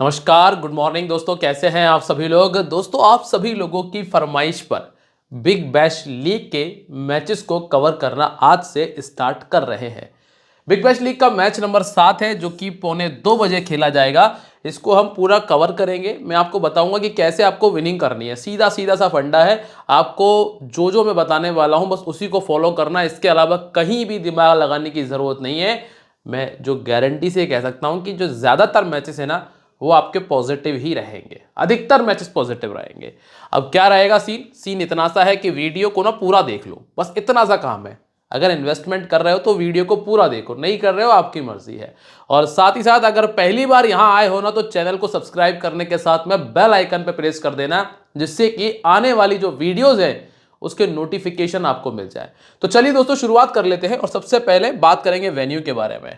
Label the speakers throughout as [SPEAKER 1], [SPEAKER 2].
[SPEAKER 1] नमस्कार, good morning दोस्तों। कैसे हैं आप सभी लोग। दोस्तों, आप सभी लोगों की फरमाइश पर बिग बैश लीग के मैचेस को कवर करना आज से स्टार्ट कर रहे हैं। बिग बैश लीग का मैच नंबर 7 है जो कि 2:45 खेला जाएगा। इसको हम पूरा कवर करेंगे। मैं आपको बताऊंगा कि कैसे आपको विनिंग करनी है। सीधा सीधा सा फंडा है। आपको जो मैं बताने वाला हूं बस उसी को फॉलो करना है। इसके अलावा कहीं भी दिमाग लगाने की ज़रूरत नहीं है। मैं जो गारंटी से कह सकता हूं कि जो ज़्यादातर मैचेस है ना वो आपके पॉजिटिव ही रहेंगे। अधिकतर मैचेस पॉजिटिव रहेंगे। अब क्या रहेगा सीन इतना सा है कि वीडियो को ना पूरा देख लो, बस इतना सा काम है। अगर इन्वेस्टमेंट कर रहे हो तो वीडियो को पूरा देखो, नहीं कर रहे हो आपकी मर्जी है। और साथ ही साथ अगर पहली बार यहां आए हो ना तो चैनल को सब्सक्राइब करने के साथ में बेल आइकन पे प्रेस कर देना, जिससे कि आने वाली जो वीडियोज है उसके नोटिफिकेशन आपको मिल जाए। तो चलिए दोस्तों, शुरुआत कर लेते हैं और सबसे पहले बात करेंगे वेन्यू के बारे में।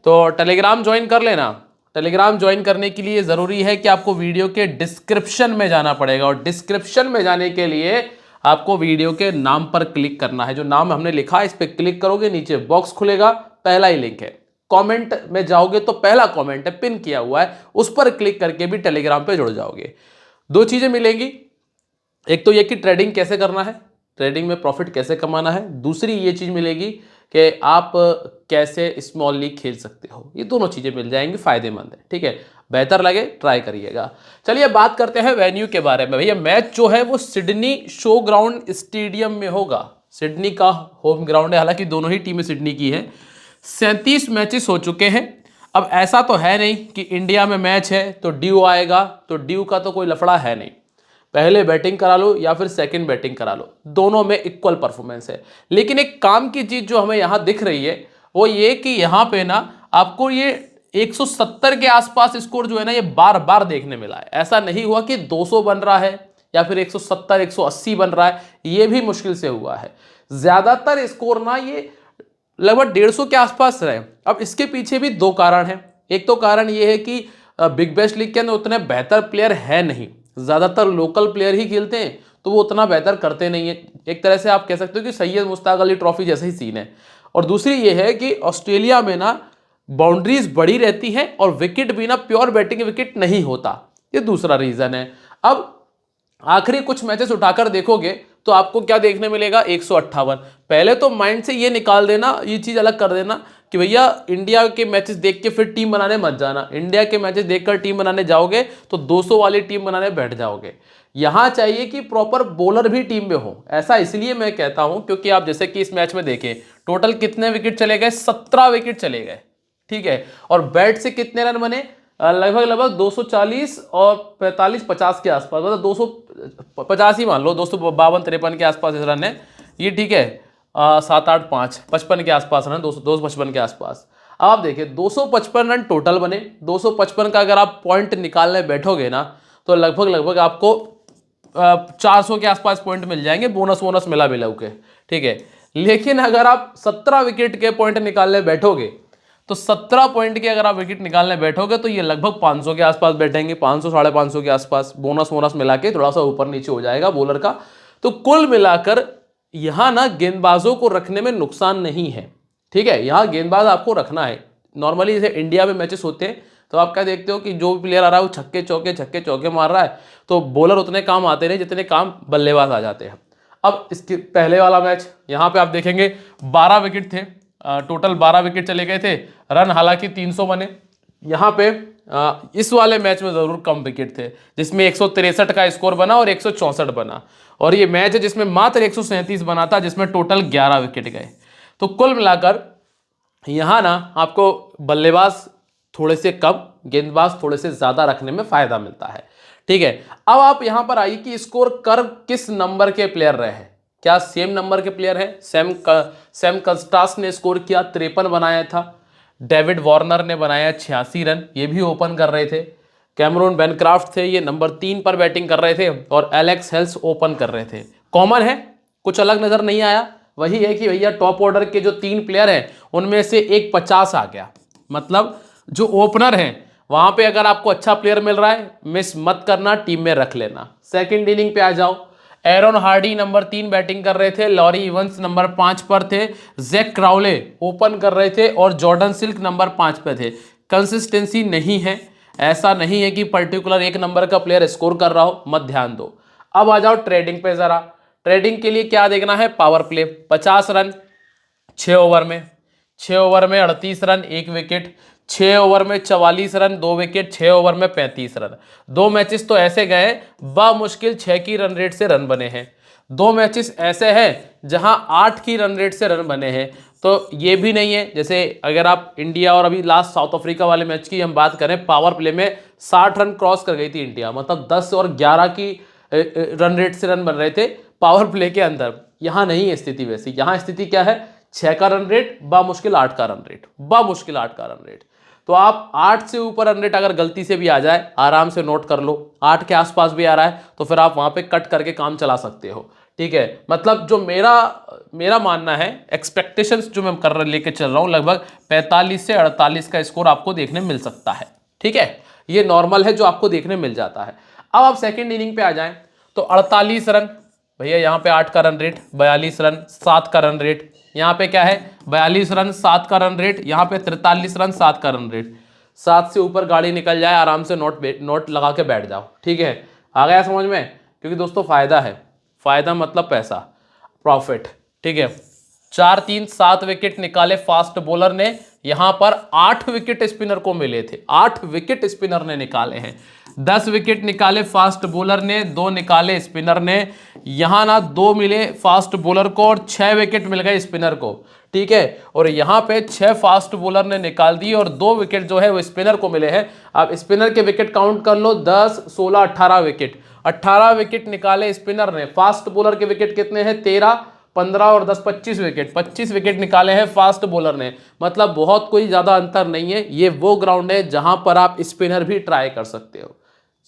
[SPEAKER 1] तो टेलीग्राम ज्वाइन कर लेना। टेलीग्राम ज्वाइन करने के लिए ज़रूरी है कि आपको वीडियो के डिस्क्रिप्शन में जाना पड़ेगा, और डिस्क्रिप्शन में जाने के लिए आपको वीडियो के नाम पर क्लिक करना है। जो नाम हमने लिखा है इस पर क्लिक करोगे, नीचे बॉक्स खुलेगा, पहला ही लिंक है। कमेंट में जाओगे तो पहला कमेंट है, पिन किया हुआ है, उस पर क्लिक करके भी टेलीग्राम पे जुड़ जाओगे। दो चीज़ें मिलेंगी, एक तो ये कि ट्रेडिंग कैसे करना है, ट्रेडिंग में प्रॉफिट कैसे कमाना है। दूसरी ये चीज़ मिलेगी कि आप कैसे स्मॉल लीग खेल सकते हो। ये दोनों चीज़ें मिल जाएंगी, फायदेमंद है। ठीक है, बेहतर लगे ट्राई करिएगा। चलिए बात करते हैं वेन्यू के बारे में। भैया मैच जो है वो सिडनी शो ग्राउंड स्टेडियम में होगा। सिडनी का होम ग्राउंड है, हालांकि दोनों ही टीमें सिडनी की है। 37 मैचेस हो चुके हैं। अब ऐसा तो है नहीं कि इंडिया में मैच है तो ड्यू आएगा, तो ड्यू का तो कोई लफड़ा है नहीं। पहले बैटिंग करा लो या फिर सेकंड बैटिंग करा लो, दोनों में इक्वल परफॉर्मेंस है। लेकिन एक काम की चीज जो हमें यहां दिख रही है वो ये कि यहां पे ना आपको ये 170 के आसपास स्कोर जो है ना ये बार बार देखने मिला है। ऐसा नहीं हुआ कि 200 बन रहा है या फिर 170 180 बन रहा है, ये भी मुश्किल से हुआ है। ज्यादातर स्कोर ना ये लगभग 150 के आसपास रहे। अब इसके पीछे भी दो कारण हैं। एक तो कारण ये है कि बिग बैश लीग के अंदर उतने बेहतर प्लेयर है नहीं, ज़्यादातर लोकल प्लेयर ही खेलते हैं, तो वो उतना बेहतर करते नहीं है। एक तरह से आप कह सकते हो कि सैयद मुश्ताक अली ट्रॉफी जैसा ही सीन है। और दूसरी ये है कि ऑस्ट्रेलिया में ना बाउंड्रीज बड़ी रहती हैं और विकेट भी ना प्योर बैटिंग विकेट नहीं होता। ये दूसरा रीज़न है। अब आखिरी कुछ मैचेस उठाकर देखोगे तो आपको क्या देखने मिलेगा, 158। पहले तो माइंड से ये निकाल देना, ये चीज़ अलग कर देना कि भैया इंडिया के मैचेस देख के फिर टीम बनाने मत जाना। इंडिया के मैचेस देखकर टीम बनाने जाओगे तो 200 वाली टीम बनाने बैठ जाओगे। यहां चाहिए कि प्रॉपर बॉलर भी टीम में हो। ऐसा इसलिए मैं कहता हूं क्योंकि आप जैसे कि इस मैच में देखें, टोटल कितने विकेट चले गए, 17 विकेट चले गए। ठीक है, और बैट से कितने रन बने, लगभग 240 और 45 50 के आसपास, मतलब 250 ही मान लो, 252 53 के आसपास इस रन है ये। ठीक है, 7 8 5 55 के आसपास रन, 255 के आसपास। अब आप देखिए 255 रन टोटल बने। 255 का अगर आप पॉइंट निकालने बैठोगे ना तो लगभग आपको 400 के आसपास पॉइंट मिल जाएंगे, बोनस मिला के। ठीक है, लेकिन अगर आप 17 विकेट के पॉइंट निकालने बैठोगे तो 17 पॉइंट के अगर आप विकेट निकालने बैठोगे तो ये लगभग 500 के आसपास बैठेंगे, 500 550 के आसपास। बोनस मिला के थोड़ा सा ऊपर नीचे हो जाएगा बॉलर का। तो कुल मिलाकर यहां ना गेंदबाजों को रखने में नुकसान नहीं है। ठीक है, यहां गेंदबाज आपको रखना है। नॉर्मली जैसे इंडिया में मैचेस होते हैं तो आप क्या देखते हो कि जो भी प्लेयर आ रहा है वो छक्के चौके मार रहा है, तो बॉलर उतने काम आते नहीं जितने काम बल्लेबाज आ जाते हैं। अब इसके पहले वाला मैच यहाँ पे आप देखेंगे 12 विकेट थे, टोटल 12 विकेट चले गए थे। रन हालांकि 300 बने। यहाँ पे इस वाले मैच में जरूर कम विकेट थे, जिसमें 163 का स्कोर बना और 164 बना। और ये मैच है जिसमें मात्र 137 बना था, जिसमें टोटल 11 विकेट गए। तो कुल मिलाकर यहाँ ना आपको बल्लेबाज थोड़े से कम, गेंदबाज थोड़े से ज्यादा रखने में फायदा मिलता है। ठीक है, अब आप यहां पर आइए कि स्कोर कर किस नंबर के प्लेयर रहे हैं। क्या सेम नंबर के प्लेयर है। सैम कंस्ट्रास ने स्कोर किया, 53 बनाया था। डेविड वार्नर ने बनाया 86 रन, ये भी ओपन कर रहे थे। कैमरून बेनक्राफ्ट थे, ये नंबर 3 पर बैटिंग कर रहे थे, और एलेक्स हेल्स ओपन कर रहे थे। कॉमन है, कुछ अलग नजर नहीं आया, वही है कि भैया टॉप ऑर्डर के जो 3 प्लेयर हैं उनमें से एक 50 आ गया। मतलब जो ओपनर हैं वहां पे अगर आपको अच्छा प्लेयर मिल रहा है मिस मत करना, टीम में रख लेना। सेकंड इनिंग पे आ जाओ, एरन हार्डी नंबर 3 बैटिंग कर रहे थे, लॉरी इवंस नंबर 5 पर थे, जैक क्राउले ओपन कर रहे थे, और जॉर्डन सिल्क नंबर 5 पे थे। कंसिस्टेंसी नहीं है। ऐसा नहीं है कि पर्टिकुलर एक नंबर का प्लेयर स्कोर कर रहा हो, मत ध्यान दो। अब आ जाओ ट्रेडिंग पे जरा। ट्रेडिंग के लिए क्या देखना है, पावर प्ले 50 रन 6 ओवर में, 6 ओवर में 38 रन 1 विकेट, 6 ओवर में 44 रन 2 विकेट, 6 ओवर में 35 रन। दो मैचेस तो ऐसे गए बामुश्किल 6 की रन रेट से रन बने हैं, दो मैचेस ऐसे हैं जहां 8 की रन रेट से रन बने हैं। तो ये भी नहीं है, जैसे अगर आप इंडिया और अभी लास्ट साउथ अफ्रीका वाले मैच की हम बात करें, पावर प्ले में 60 रन क्रॉस कर गई थी इंडिया, मतलब 10 और 11 की रन रेट से रन बन रहे थे पावर प्ले के अंदर। यहां नहीं है स्थिति वैसी, यहां स्थिति क्या है, 6 का रन रेट बामुश्किल 8 का रन रेट, बामुश्किल 8 का रन रेट। तो आप 8 से ऊपर रन रेट अगर गलती से भी आ जाए, आराम से नोट कर लो, 8 के आसपास भी आ रहा है तो फिर आप वहां पे कट करके काम चला सकते हो। ठीक है, मतलब जो मेरा मानना है, एक्सपेक्टेशंस जो मैं कर लेके चल रहा हूं, लगभग 45 से 48 का स्कोर आपको देखने मिल सकता है। ठीक है, ये नॉर्मल है जो आपको देखने मिल जाता है। अब आप सेकेंड इनिंग पे आ जाएं तो 48 रन, भैया यहाँ पे 8 का रन रेट, 42 रन 7 का रन रेट, यहाँ पे क्या है 42 रन 7 का रन रेट, यहाँ पे 43 रन 7 का रन रेट। 7 से ऊपर गाड़ी निकल जाए आराम से नोट लगा के बैठ जाओ। ठीक है, आ गया समझ में, क्योंकि दोस्तों फायदा है, फायदा मतलब पैसा, प्रॉफिट। ठीक है, 4-3-7 विकेट निकाले फास्ट बॉलर ने, यहां पर 8 विकेट स्पिनर को मिले थे, 8 विकेट स्पिनर ने निकाले हैं। 10 विकेट निकाले फास्ट बॉलर ने, 2 निकाले स्पिनर ने, यहां ना 2 मिले फास्ट बॉलर को और 6 विकेट मिल गए स्पिनर को। ठीक है, और यहां पे 6 फास्ट बॉलर ने निकाल दी और 2 विकेट जो है वो स्पिनर को मिले हैं। अब स्पिनर के विकेट काउंट कर लो, 10 16 18 विकेट, 18 विकेट निकाले स्पिनर ने। फास्ट बॉलर के विकेट कितने हैं, 13 15 और 10 25 विकेट, 25 विकेट निकाले हैं फास्ट बॉलर ने। मतलब बहुत कोई ज्यादा अंतर नहीं है, ये वो ग्राउंड है जहां पर आप स्पिनर भी ट्राई कर सकते हो।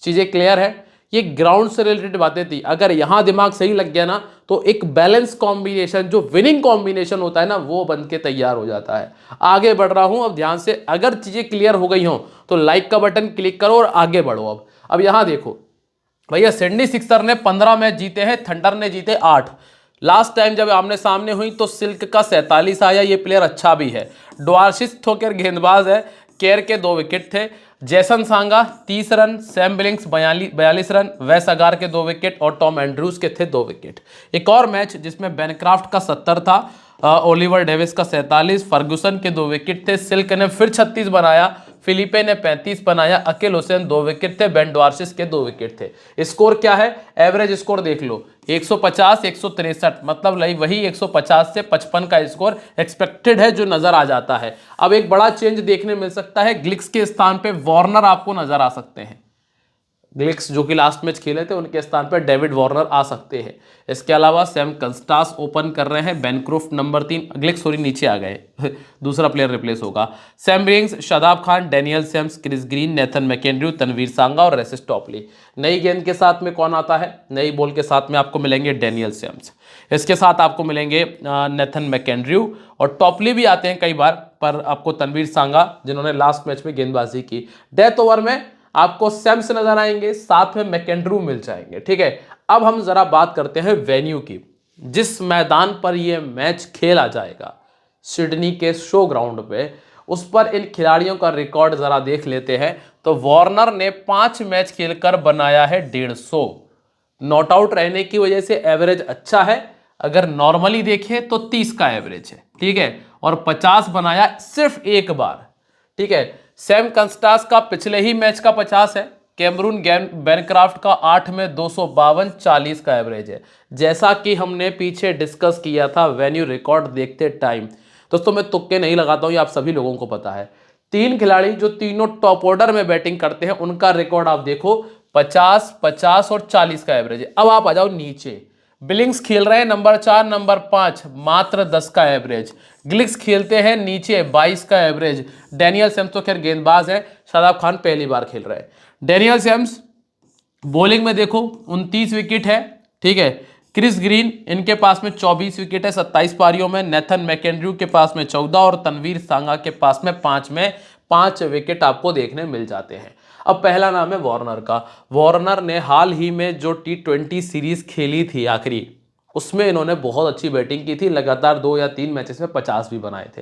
[SPEAKER 1] चीजें क्लियर है, ये ग्राउंड से रिलेटेड बातें थी। अगर यहां दिमाग सही लग गया ना तो एक बैलेंस कॉम्बिनेशन, जो विनिंग कॉम्बिनेशन होता है ना, वो बन के तैयार हो जाता है। आगे बढ़ रहा हूं अब ध्यान से, अगर चीजें क्लियर हो गई हो तो लाइक का बटन क्लिक करो और आगे बढ़ो। अब यहां देखो भैया, सिडनी सिक्सर ने 15 मैच जीते हैं, थंडर ने जीते 8। लास्ट टाइम जब आमने सामने हुई तो सिल्क का 47 आया, ये प्लेयर अच्छा भी है। ड्वार्शिस थोकर गेंदबाज है, केयर के 2 विकेट थे। जैसन सांगा 30 रन, सैम बिलिंग्स 42 रन, वेस अगार के 2 विकेट और टॉम एंड्रूज के थे 2 विकेट। एक और मैच जिसमें बेनक्राफ्ट का 70 था, ओलिवर डेविस का 47, फर्गुसन के 2 विकेट थे, सिल्क ने फिर 36 बनाया, फिलिपे ने 35 बनाया, अकिल हुसैन 2 विकेट थे, बेन ड्वार्शिस के 2 विकेट थे। स्कोर क्या है, एवरेज स्कोर देख लो 150 163, मतलब वही 150 से 55 का स्कोर एक्सपेक्टेड है जो नजर आ जाता है। अब एक बड़ा चेंज देखने मिल सकता है, ग्लिक्स के स्थान पे वार्नर आपको नजर आ सकते हैं। ग्लिक्स जो कि लास्ट मैच खेले थे, उनके स्थान पर डेविड वार्नर आ सकते हैं। इसके अलावा सैम कंस्टास ओपन कर रहे हैं, बेनक्रोफ्ट नंबर 3, ग्लिक्स सॉरी नीचे आ गए दूसरा प्लेयर रिप्लेस होगा। Sam Billings, Shadab Khan, Daniel Sams, Chris Green, Nathan McAndrew, Tanveer Sangha और रेसिस टॉपली। नई गेंद के साथ में कौन आता है, नई बॉल के साथ में आपको मिलेंगे डैनियल सैम्स, इसके साथ आपको मिलेंगे नेथन मैकेंड्रू और टॉपली भी आते हैं कई बार, पर आपको तनवीर सांगा जिन्होंने लास्ट मैच में गेंदबाजी की। डेथ ओवर में आपको सैम्स नजर आएंगे, साथ में मैकेंड्रू मिल जाएंगे। ठीक है, अब हम जरा बात करते हैं वेन्यू की, जिस मैदान पर यह मैच खेला जाएगा, सिडनी के शो ग्राउंड पे, उस पर इन खिलाड़ियों का रिकॉर्ड जरा देख लेते हैं। तो वार्नर ने 5 मैच खेलकर बनाया है 150, नॉट आउट रहने की वजह से एवरेज अच्छा है। अगर नॉर्मली देखें तो 30 का एवरेज है। ठीक है, और 50 बनाया सिर्फ एक बार। ठीक है, सैम कंस्टास का पिछले ही मैच का 50 है, कैमरून बेनक्राफ्ट का 8 में 252 40 का एवरेज है। जैसा कि हमने पीछे डिस्कस किया था वेन्यू रिकॉर्ड देखते टाइम, दोस्तों मैं तुक्के नहीं लगाता हूं, ये आप सभी लोगों को पता है। 3 खिलाड़ी जो तीनों टॉप ऑर्डर में बैटिंग करते हैं, उनका रिकॉर्ड आप देखो 50 50 और 40 का एवरेज है। अब आप आ जाओ नीचे, बिलिंग्स खेल रहे हैं नंबर 4 नंबर 5, मात्र 10 का एवरेज। ग्लिक्स खेलते हैं नीचे 22 का एवरेज। डैनियल सैम्स तो खैर गेंदबाज है, शादाब खान पहली बार खेल रहे हैं। डैनियल सैम्स बॉलिंग में देखो 29 विकेट है। ठीक है, क्रिस ग्रीन इनके पास में 24 विकेट है 27 पारियों में, नेथन मैकेंड्रू के पास में 14 और तनवीर सांगा के पास में 5 विकेट आपको देखने मिल जाते हैं। अब पहला नाम है वार्नर का। वार्नर ने हाल ही में जो T20 सीरीज खेली थी आखिरी, उसमें इन्होंने बहुत अच्छी बैटिंग की थी, लगातार 2 या 3 मैचेस में 50 भी बनाए थे।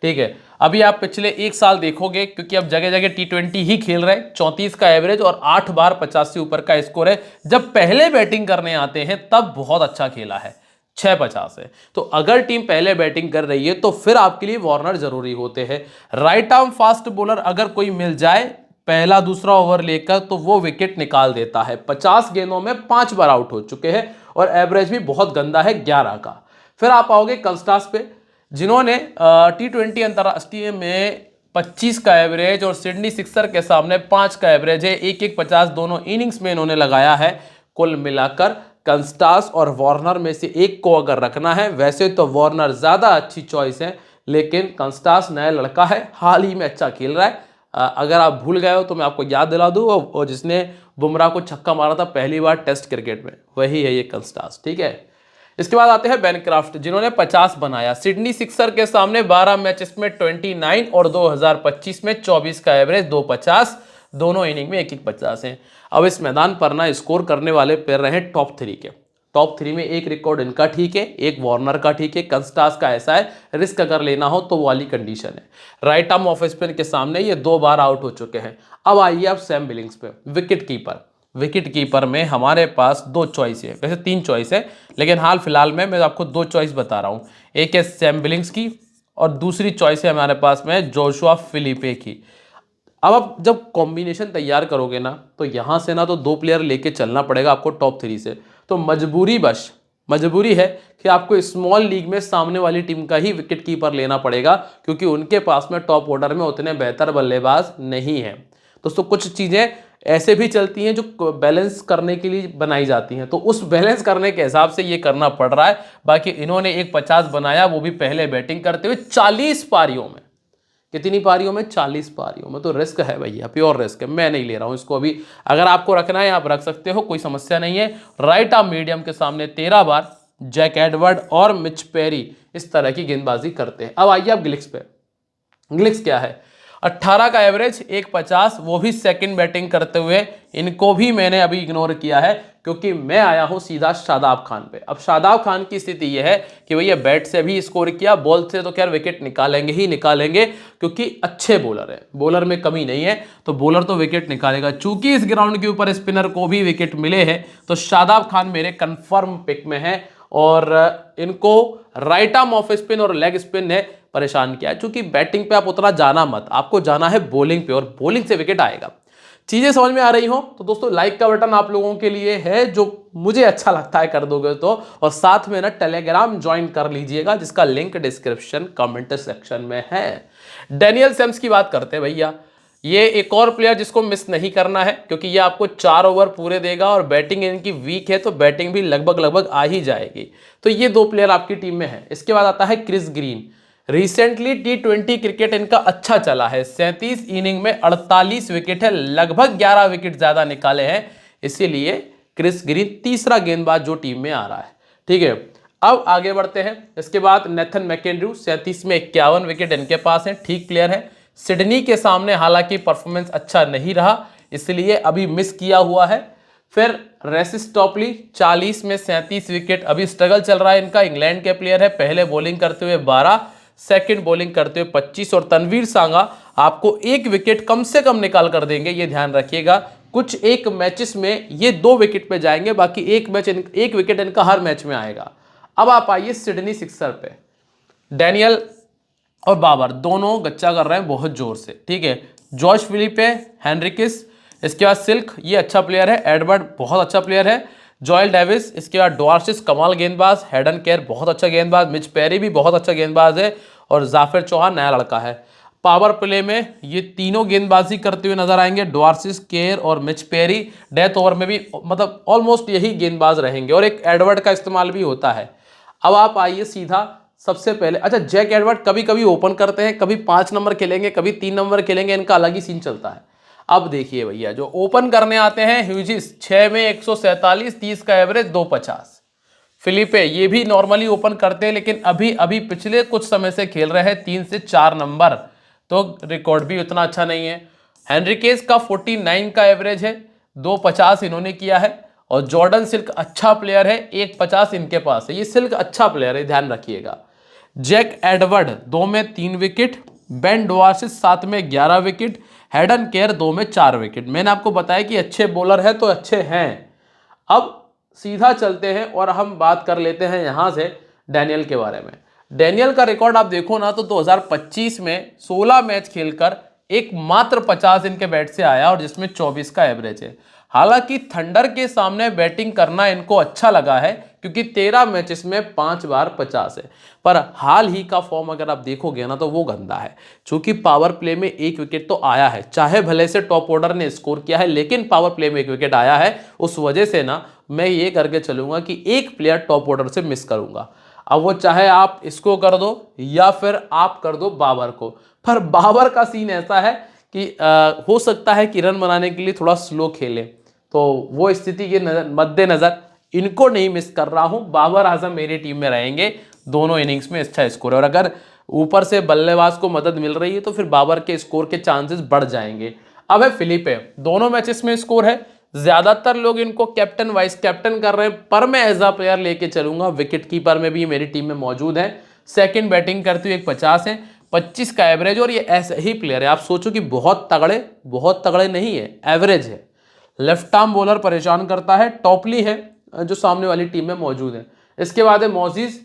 [SPEAKER 1] ठीक है। अभी आप पिछले एक साल देखोगे, क्योंकि अब जगह जगह T20 ही खेल रहे हैं, 34 का एवरेज और 8 बार 50 से ऊपर का स्कोर है। जब पहले बैटिंग करने आते हैं तब बहुत अच्छा खेला है, 650 है। तो अगर टीम पहले बैटिंग कर रही है तो फिर आपके लिए वार्नर जरूरी होते हैं। राइट आर्म फास्ट बॉलर अगर कोई मिल जाए पहला दूसरा ओवर लेकर तो वो विकेट निकाल देता है। 50 गेंदों में 5 बार आउट हो चुके हैं और एवरेज भी बहुत गंदा है 11 का। फिर आप आओगे कंस्टास पे, जिन्होंने T20 अंतरराष्ट्रीय में 25 का एवरेज और सिडनी सिक्सर के सामने 5 का एवरेज है, 1-1-50 दोनों इनिंग्स में इन्होंने लगाया है। कुल मिलाकर कंस्टास और वार्नर में से एक को अगर रखना है, वैसे तो वार्नर ज्यादा अच्छी चॉइस है, लेकिन कंस्टास नया लड़का है, हाल ही में अच्छा खेल रहा है। अगर आप भूल गए हो तो मैं आपको याद दिला दूं, और जिसने बुमराह को छक्का मारा था पहली बार टेस्ट क्रिकेट में, वही है ये कंस्टास। ठीक है। इसके बाद आते हैं बेनक्राफ्ट, जिन्होंने 50 बनाया। सिडनी सिक्सर के सामने 12 मैचेस में 29 और 2025 में 24 का एवरेज, 250 दोनों इनिंग में 1-1-50 है। अब इस मैदान पर ना स्कोर करने वाले प्लेयर रहे टॉप 3 के। टॉप 3 में एक रिकॉर्ड इनका ठीक है, एक वार्नर का ठीक है। कंस्टास का ऐसा है, रिस्क अगर लेना हो तो वाली कंडीशन है। राइट आर्म ऑफ स्पिन के सामने ये 2 बार आउट हो चुके हैं। अब आइए आप सैम बिलिंग्स पे, विकेट कीपर। विकेट कीपर में हमारे पास 2 चॉइस है, वैसे 3 चॉइस है, लेकिन हाल फिलहाल में मैं आपको 2 चॉइस बता रहा हूँ। एक है सैम बिलिंग्स की और दूसरी चॉइस है हमारे पास में जोशुआ फिलिपे की। अब आप जब कॉम्बिनेशन तैयार करोगे ना, तो यहां से ना तो 2 प्लेयर लेके चलना पड़ेगा आपको टॉप 3 से। तो मजबूरी है कि आपको स्मॉल लीग में सामने वाली टीम का ही विकेट कीपर लेना पड़ेगा, क्योंकि उनके पास में टॉप ऑर्डर में उतने बेहतर बल्लेबाज नहीं है। दोस्तों कुछ चीजें ऐसे भी चलती हैं जो बैलेंस करने के लिए बनाई जाती हैं, तो उस बैलेंस करने के हिसाब से ये करना पड़ रहा है। बाकी इन्होंने एक 50 बनाया, वो भी पहले बैटिंग करते हुए 40 पारियों में। कितनी पारियों में? 40 पारियों में। तो रिस्क है भैया, प्योर रिस्क है, मैं नहीं ले रहा हूं इसको अभी। अगर आपको रखना है आप रख सकते हो, कोई समस्या नहीं है। राइट आर्म मीडियम के सामने 13 बार जैक एडवर्ड और मिच पेरी इस तरह की गेंदबाजी करते हैं। अब आइए आप गिलिक्स पे। गिलिक्स क्या है? 18 का एवरेज, 1-50, वो भी सेकंड बैटिंग करते हुए। इनको भी मैंने अभी इग्नोर किया है, क्योंकि मैं आया हूं सीधा शादाब खान पे। अब शादाब खान की स्थिति यह है कि भैया बैट से भी स्कोर किया, बॉल से तो खैर विकेट निकालेंगे ही निकालेंगे, क्योंकि अच्छे बॉलर है, बॉलर में कमी नहीं है, तो बॉलर तो विकेट निकालेगा। चूंकि इस ग्राउंड के ऊपर स्पिनर को भी विकेट मिले हैं, तो शादाब खान मेरे कंफर्म पिक में है। और इनको राइट आर्म ऑफ स्पिन और लेग स्पिन ने परेशान किया है। चूंकि बैटिंग पे आप उतना जाना मत, आपको जाना है बॉलिंग पे, और बॉलिंग से विकेट आएगा। चीजें समझ में आ रही हो तो दोस्तों लाइक का बटन आप लोगों के लिए है, जो मुझे अच्छा लगता है कर दोगे तो, और साथ में ना टेलीग्राम ज्वाइन कर लीजिएगा, जिसका लिंक डिस्क्रिप्शन कमेंट सेक्शन में है। डेनियल सेम्स की बात करते हैं भैया। ये एक और प्लेयर जिसको मिस नहीं करना है, क्योंकि ये आपको 4 ओवर पूरे देगा और बैटिंग इनकी वीक है, तो बैटिंग भी लगभग आ ही जाएगी। तो ये 2 प्लेयर आपकी टीम में है। इसके बाद आता है Chris green. Recently T20 cricket इनका अच्छा चला है, 37 इनिंग में 48 विकेट है, लगभग 11 विकेट ज्यादा निकाले हैं, इसीलिए क्रिस ग्रीन तीसरा गेंदबाज जो टीम में आ रहा है। ठीक है। अब आगे बढ़ते हैं। इसके बाद नेथन मैकेंड्रू, 37 में 51 विकेट इनके पास है, ठीक प्लेयर है। सिडनी के सामने हालांकि परफॉर्मेंस अच्छा नहीं रहा, इसलिए अभी मिस किया हुआ है। फिर रेसिस टॉपली, 40 में 37 विकेट, अभी स्ट्रगल चल रहा है इनका, इंग्लैंड के प्लेयर है, पहले बॉलिंग करते हुए 12, सेकंड बॉलिंग करते हुए 25। और तनवीर सांगा आपको 1 विकेट कम से कम निकाल कर देंगे, ये ध्यान रखिएगा। कुछ एक मैचेस में ये 2 विकेट पे जाएंगे, बाकी एक विकेट इनका हर मैच में आएगा। अब आप आइए सिडनी सिक्सर पे। डैनियल और बाबर दोनों गच्चा कर रहे हैं बहुत जोर से। ठीक है। जॉश फिलिपे, हेनरिकिस, इसके बाद सिल्क, ये अच्छा प्लेयर है। एडवर्ड बहुत अच्छा प्लेयर है। जॉयल डेविस, इसके बाद डॉर्सिस कमाल गेंदबाज। हेडन केयर बहुत अच्छा गेंदबाज। मिच पेरी भी बहुत अच्छा गेंदबाज है। और जाफिर चौहान नया लड़का है। पावर प्ले में ये तीनों गेंदबाजी करते हुए नजर आएंगे, डॉर्सिस, केयर और मिच पेरी। डेथ ओवर में भी मतलब ऑलमोस्ट यही गेंदबाज रहेंगे, और एक एडवर्ड का इस्तेमाल भी होता है। अब आप आइए सीधा सबसे पहले, अच्छा जैक एडवर्ड कभी कभी ओपन करते हैं, कभी 5 नंबर खेलेंगे, कभी 3 नंबर खेलेंगे, इनका अलग ही सीन चलता है। अब देखिए भैया, जो ओपन करने आते हैं ह्यूजिस, 6 में 147, 30 का एवरेज, 250। फिलिपे ये भी नॉर्मली ओपन करते हैं, लेकिन अभी पिछले कुछ समय से खेल रहे हैं 3 से 4 नंबर, तो रिकॉर्ड भी उतना अच्छा नहीं है। हेनरिकेस का 49 का एवरेज है, 250 इन्होंने किया है। और जॉर्डन सिल्क अच्छा प्लेयर है, 150 इनके पास है। ये सिल्क अच्छा प्लेयर है, ध्यान रखिएगा। जैक एडवर्ड 2 में 3 विकेट, बेन डोआर्सिस 7 में 11 विकेट, हेडन केयर 2 में 4 विकेट। मैंने आपको बताया कि अच्छे बॉलर है तो अच्छे हैं। अब सीधा चलते हैं और हम बात कर लेते हैं यहां से डैनियल के बारे में। डैनियल का रिकॉर्ड आप देखो ना तो 2025 में 16 मैच खेलकर एक मात्र 50 इनके बैट से आया और जिसमें 24 का एवरेज है। हालांकि थंडर के सामने बैटिंग करना इनको अच्छा लगा है क्योंकि 13 मैचेस में 5 बार 50 है, पर हाल ही का फॉर्म अगर आप देखोगे ना तो वो गंदा है। चूंकि पावर प्ले में 1 विकेट तो आया है, चाहे भले से टॉप ऑर्डर ने स्कोर किया है, लेकिन पावर प्ले में 1 विकेट आया है। उस वजह से ना मैं ये करके चलूंगा कि एक प्लेयर टॉप ऑर्डर से मिस करूंगा। अब वो चाहे आप इसको कर दो या फिर आप कर दो बाबर को, पर बाबर का सीन ऐसा है कि हो सकता है कि रन बनाने के लिए थोड़ा स्लो खेले, तो वो स्थिति के मद्देनजर इनको नहीं मिस कर रहा हूं। बाबर आजम मेरी टीम में रहेंगे, दोनों इनिंग्स में अच्छा स्कोर है और अगर ऊपर से बल्लेबाज को मदद मिल रही है तो फिर बाबर के स्कोर के चांसेस बढ़ जाएंगे। अब है फिलिपे, दोनों मैचेस में स्कोर है, ज्यादातर लोग इनको कैप्टन वाइस कैप्टन कर रहे हैं, पर मैं एज अ प्लेयर लेके चलूंगा। विकेट कीपर में भी मेरी टीम में मौजूद है, सेकंड बैटिंग करते हुए 50 है, 25 का एवरेज और ये ऐसे ही प्लेयर है। आप सोचो कि बहुत तगड़े नहीं है, एवरेज है। लेफ्ट आर्म बॉलर परेशान करता है, टॉपली है जो सामने वाली टीम में मौजूद है। इसके बाद है मोजिस,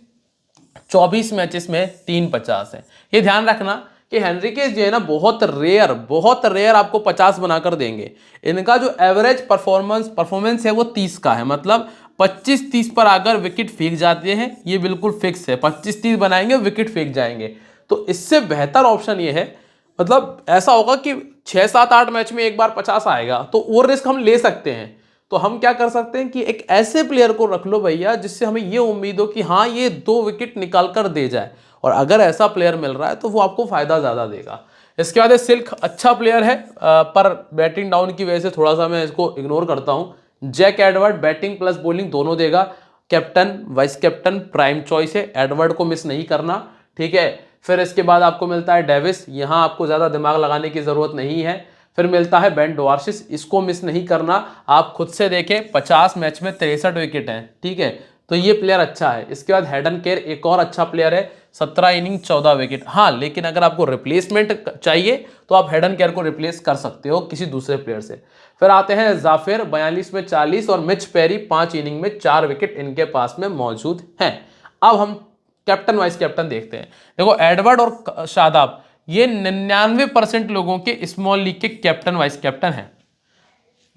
[SPEAKER 1] 24 मैचेस में 350 है। ये ध्यान रखना कि हेनरिकेज जो है ना बहुत रेयर आपको 50 बनाकर देंगे। इनका जो एवरेज परफॉर्मेंस है वो 30 का है, मतलब 25-30 पर आकर विकेट फेंक जाते हैं, ये बिल्कुल फिक्स है। 25-30 बनाएंगे विकेट फेंक जाएंगे, तो इससे बेहतर ऑप्शन ये है, मतलब ऐसा होगा कि 6-7-8 मैच में एक बार 50 आएगा तो वो रिस्क हम ले सकते हैं। तो हम क्या कर सकते हैं कि एक ऐसे प्लेयर को रख लो भैया जिससे हमें ये उम्मीद हो कि हाँ ये 2 विकेट निकाल कर दे जाए, और अगर ऐसा प्लेयर मिल रहा है तो वो आपको फायदा ज्यादा देगा। इसके बाद सिल्क अच्छा प्लेयर है, पर बैटिंग डाउन की वजह से थोड़ा सा मैं इसको इग्नोर करता हूं। Jack Edward batting plus bowling दोनों देगा, captain vice captain prime choice है, एडवर्ड को मिस नहीं करना, ठीक है। फिर इसके बाद आपको मिलता है डेविस, यहां आपको ज्यादा दिमाग लगाने की जरूरत नहीं है। फिर मिलता है बेन डोआर्सिस, इसको मिस नहीं करना, आप खुद से देखें 50 मैच में 63 विकेट हैं, ठीक है, तो ये प्लेयर अच्छा है। इसके बाद हेडन केयर एक और अच्छा प्लेयर है, 17 इनिंग 14 विकेट। हाँ, लेकिन अगर आपको रिप्लेसमेंट चाहिए तो आप हेडन केयर को रिप्लेस कर सकते हो किसी दूसरे प्लेयर से। फिर आते हैं जाफिर, 42 में 40 और मिच पेरी 5 इनिंग में 4 विकेट इनके पास में मौजूद हैं। अब हम कैप्टन वाइस कैप्टन देखते हैं। देखो एडवर्ड और शादाब ये 99% लोगों के स्मॉल लीग के कैप्टन वाइस कैप्टन हैं।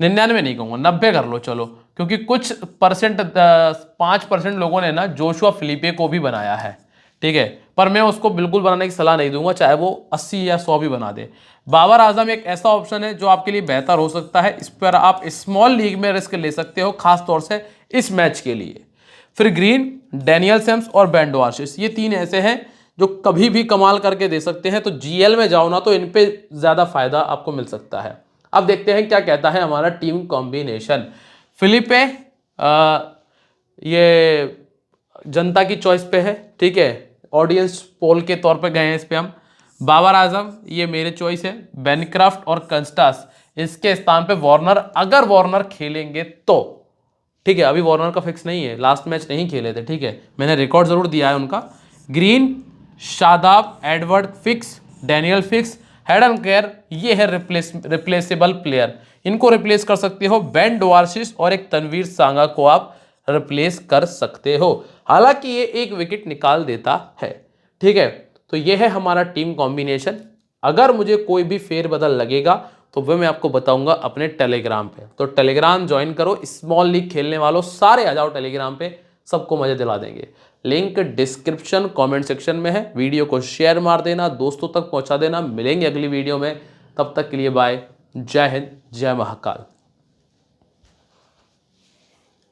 [SPEAKER 1] 99 नहीं कहूंगा, 90 कर लो चलो, क्योंकि कुछ परसेंट 5% लोगों ने ना जोशुआ फिलिपे को भी बनाया है, ठीक है, पर मैं उसको बिल्कुल बनाने की सलाह नहीं दूंगा, चाहे वो 80 या 100 भी बना दे। बाबर आजम एक ऐसा ऑप्शन है जो आपके लिए बेहतर हो सकता है, इस पर आप स्मॉल लीग में रिस्क ले सकते हो, खास तौर से इस मैच के लिए। फिर ग्रीन, डैनियल सेम्स और बेन डोआर्सिस, ये 3 ऐसे हैं जो कभी भी कमाल करके दे सकते हैं, तो जीएल में जाओ ना तो इन पे ज्यादा फायदा आपको मिल सकता है। अब देखते हैं क्या कहता है हमारा टीम कॉम्बिनेशन। फिलिपे ये जनता की चॉइस पे है, ठीक है, ऑडियंस पोल के तौर पे गए हैं इस पे हम। बाबर आजम ये मेरे चॉइस है, बेनक्राफ्ट और कंस्टास, इसके स्थान पे वार्नर, अगर वार्नर खेलेंगे तो, ठीक है, अभी वार्नर का फिक्स नहीं है, लास्ट मैच नहीं खेले थे, ठीक है, मैंने रिकॉर्ड जरूर दिया है उनका। Green, Shadab, Edward fix, Daniel fix, Hayden care ये है रिप्लेसेबल प्लेयर, इनको रिप्लेस कर सकते हो। बेन डोआर्सिस और एक तनवीर सांगा को आप रिप्लेस कर सकते हो, हालांकि ये 1 विकेट निकाल देता है, ठीक है। तो ये है हमारा टीम कॉम्बिनेशन। अगर मुझे कोई भी फेरबदल लगेगा तो वह मैं आपको बताऊंगा अपने टेलीग्राम पे, तो टेलीग्राम ज्वाइन करो, स्मॉल लीग खेलने वालों सारे आ जाओ टेलीग्राम पे, सबको मजे दिला देंगे। लिंक डिस्क्रिप्शन कमेंट सेक्शन में है, वीडियो को शेयर मार देना, दोस्तों तक पहुंचा देना। मिलेंगे अगली वीडियो में, तब तक के लिए बाय, जय हिंद, जय महाकाल।